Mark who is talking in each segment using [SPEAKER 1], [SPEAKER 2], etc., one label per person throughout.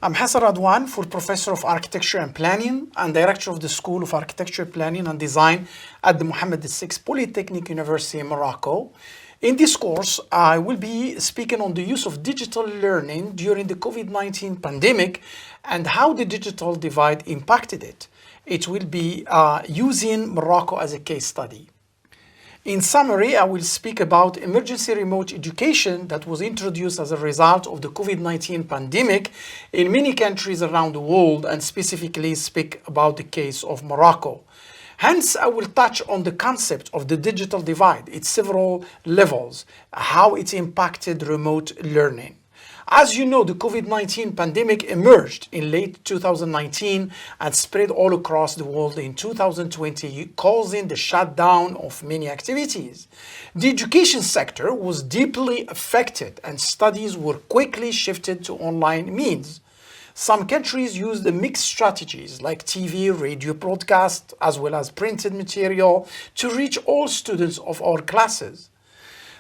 [SPEAKER 1] I'm Hassan Radwan, full professor of architecture and planning and director of the School of Architecture, Planning and Design at the Mohammed VI Polytechnic University in Morocco. In this course, I will be speaking on the use of digital learning during the Covid-19 pandemic and how the digital divide impacted it. It will be using Morocco as a case study. In summary, I will speak about emergency remote education that was introduced as a result of the Covid-19 pandemic in many countries around the world, and specifically speak about the case of Morocco. Hence, I will touch on the concept of the digital divide, its several levels, how it impacted remote learning. As you know, the Covid-19 pandemic emerged in late 2019 and spread all across the world in 2020, causing the shutdown of many activities. The education sector was deeply affected and studies were quickly shifted to online means. Some countries used a mixed strategies like TV, radio broadcast, as well as printed material to reach all students of all classes.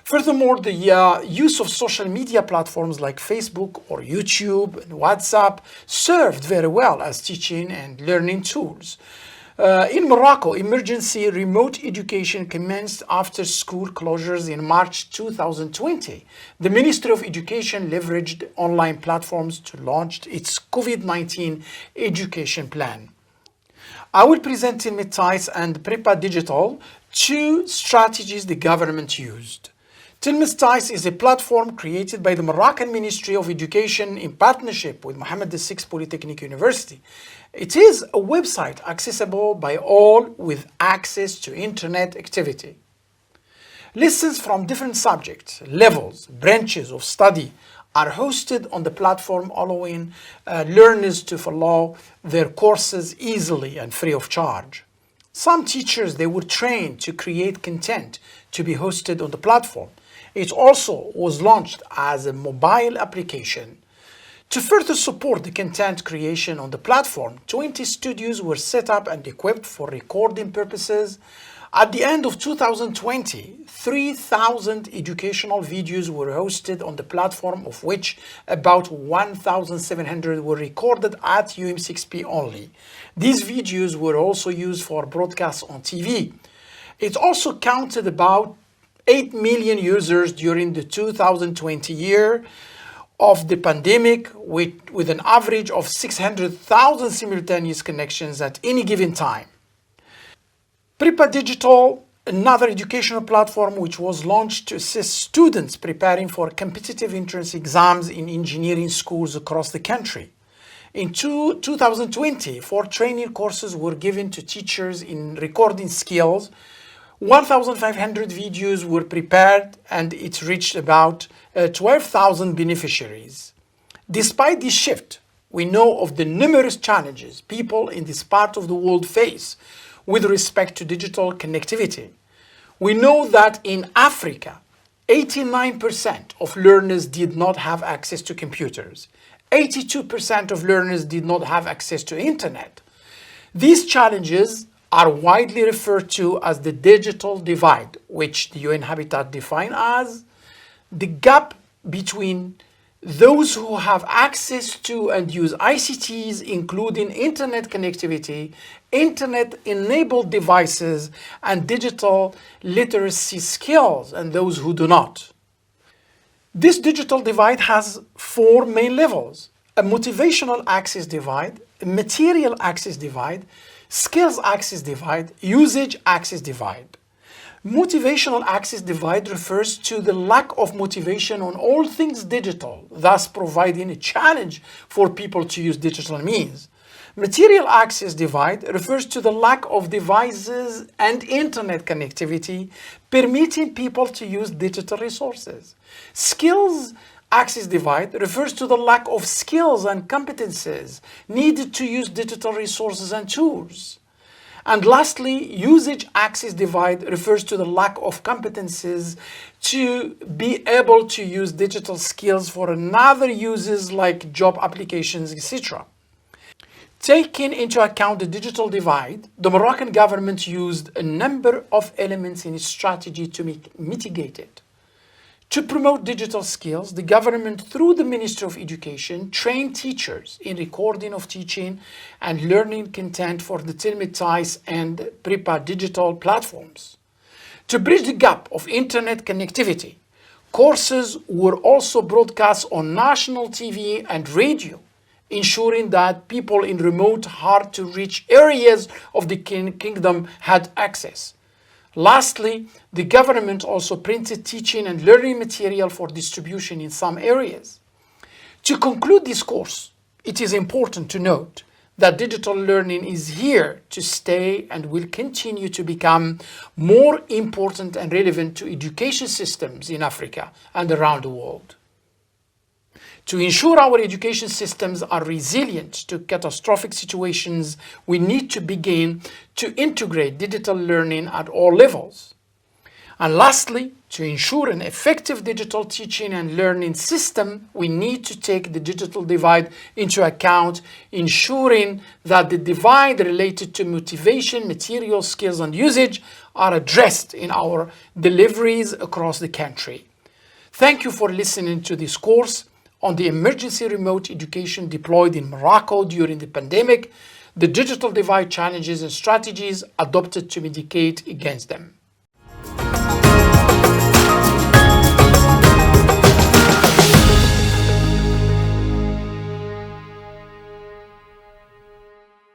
[SPEAKER 1] Furthermore, the use of social media platforms like Facebook or YouTube and WhatsApp served very well as teaching and learning tools. In Morocco, emergency remote education commenced after school closures in March 2020. The Ministry of Education leveraged online platforms to launch its Covid-19 education plan. I will present in Tilmis and Prepa Digital two strategies the government used. Tilmis is a platform created by the Moroccan Ministry of Education in partnership with Mohammed VI Polytechnic University. It is a website accessible by all with access to internet activity. Lessons from different subjects, levels, branches of study are hosted on the platform, allowing learners to follow their courses easily and free of charge. Some teachers, they were trained to create content to be hosted on the platform. It also was launched as a mobile application. To further support the content creation on the platform, 20 studios were set up and equipped for recording purposes. At the end of 2020, 3,000 educational videos were hosted on the platform, of which about 1,700 were recorded at UM6P only. These videos were also used for broadcasts on TV. It also counted about 8 million users during the 2020 year of the pandemic, with an average of 600,000 simultaneous connections at any given time. Prepa Digital, another educational platform which was launched to assist students preparing for competitive entrance exams in engineering schools across the country. In 2020, 4 training courses were given to teachers in recording skills. 1,500 videos were prepared and it reached about 12,000 beneficiaries. Despite this shift, we know of the numerous challenges people in this part of the world face with respect to digital connectivity. We know that in Africa, 89% of learners did not have access to computers. 82% of learners did not have access to internet. These challenges are widely referred to as the digital divide, which the UN Habitat define as the gap between those who have access to and use ICTs, including internet connectivity, internet-enabled devices, and digital literacy skills, and those who do not. This digital divide has 4 main levels: a motivational access divide, a material access divide, skills access divide, usage access divide. Motivational access divide refers to the lack of motivation on all things digital, thus providing a challenge for people to use digital means. Material access divide refers to the lack of devices and internet connectivity, permitting people to use digital resources. Skills access divide refers to the lack of skills and competences needed to use digital resources and tools. And lastly, usage access divide refers to the lack of competences to be able to use digital skills for another uses like job applications, etc. Taking into account the digital divide, the Moroccan government used a number of elements in its strategy to mitigate it. To promote digital skills, the government, through the Ministry of Education, trained teachers in recording of teaching and learning content for the telematize and Prepa digital platforms. To bridge the gap of internet connectivity, courses were also broadcast on national TV and radio, ensuring that people in remote, hard-to-reach areas of the kingdom had access. Lastly, the government also printed teaching and learning material for distribution in some areas. To conclude this course, it is important to note that digital learning is here to stay and will continue to become more important and relevant to education systems in Africa and around the world. To ensure our education systems are resilient to catastrophic situations, we need to begin to integrate digital learning at all levels. And lastly, to ensure an effective digital teaching and learning system, we need to take the digital divide into account, ensuring that the divide related to motivation, material skills, and usage are addressed in our deliveries across the country. Thank you for listening to this course on the emergency remote education deployed in Morocco during the pandemic, the digital divide challenges and strategies adopted to mitigate against them.